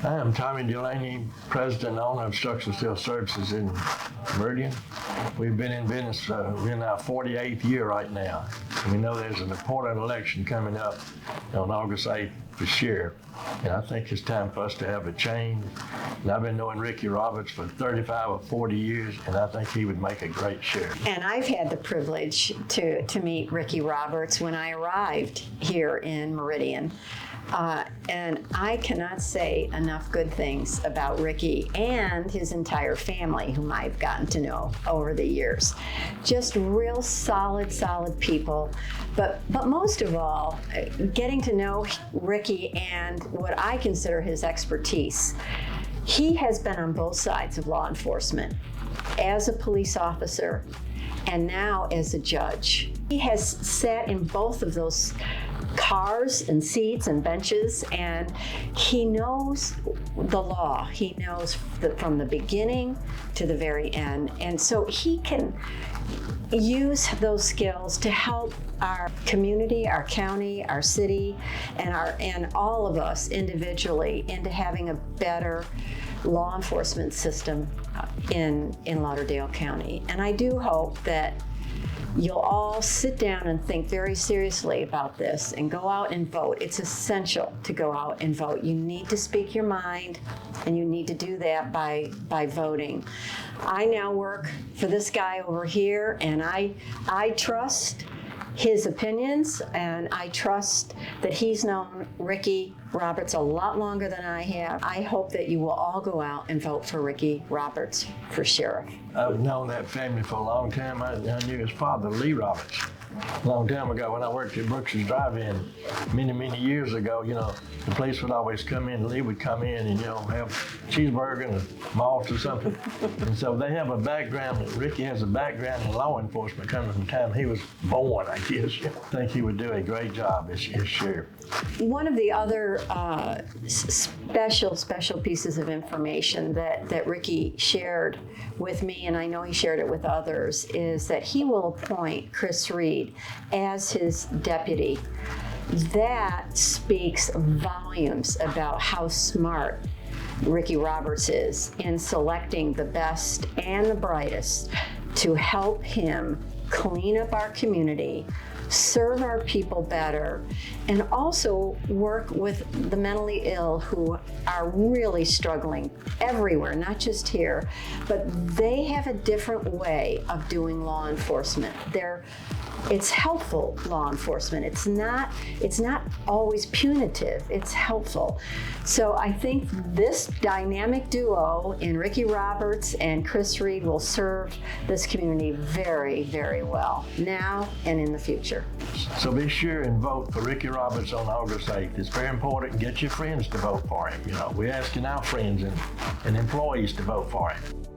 I am Tommy Dulaney, President and owner of Structural Steel Services in Meridian. We've been in business, we're in our 48th year right now. We know there's an important election coming up on August 8th for sheriff. And I think it's time for us to have a change. And I've been knowing Ricky Roberts for 35 or 40 years, and I think he would make a great sheriff. And I've had the privilege to meet Ricky Roberts when I arrived here in Meridian. And I cannot say enough good things about Ricky and his entire family, whom I've gotten to know over the years. Just real solid people. But most of all, getting to know Ricky and what I consider his expertise. He has been on both sides of law enforcement, as a police officer and now as a judge. He has sat in both of those cars and seats and benches, and he knows the law. He knows from the beginning to the very end. And so he can use those skills to help our community, our county, our city, and all of us individually into having a better law enforcement system in Lauderdale County. And I do hope that you'll all sit down and think very seriously about this and go out and vote. It's essential to go out and vote. You need to speak your mind, and you need to do that by voting. I now work for this guy over here, and I trust his opinions, and I trust that he's known Ricky Roberts a lot longer than I have. I hope that you will all go out and vote for Ricky Roberts for sheriff. I've known that family for a long time. I knew his father, Lee Roberts, a long time ago when I worked at Brooks's Drive-In many years ago. You know, the police would always come in, Lee would come in and, have cheeseburger and a malt or something. And so they have a background, Ricky has a background in law enforcement coming from the time he was born, I guess. I think he would do a great job as sheriff. One of the other special pieces of information that Ricky shared with me, and I know he shared it with others, is that he will appoint Chris Reed as his deputy. That speaks volumes about how smart Ricky Roberts is in selecting the best and the brightest to help him clean up our community, serve our people better, and also work with the mentally ill who are really struggling everywhere, not just here, but they have a different way of doing law enforcement. It's helpful law enforcement. It's not always punitive. It's helpful. So I think this dynamic duo in Ricky Roberts and Chris Reed will serve this community very well, now and in the future. So be sure and vote for Ricky Roberts on August 8th. It's very important. Get your friends to vote for him. We're asking our friends and employees to vote for him.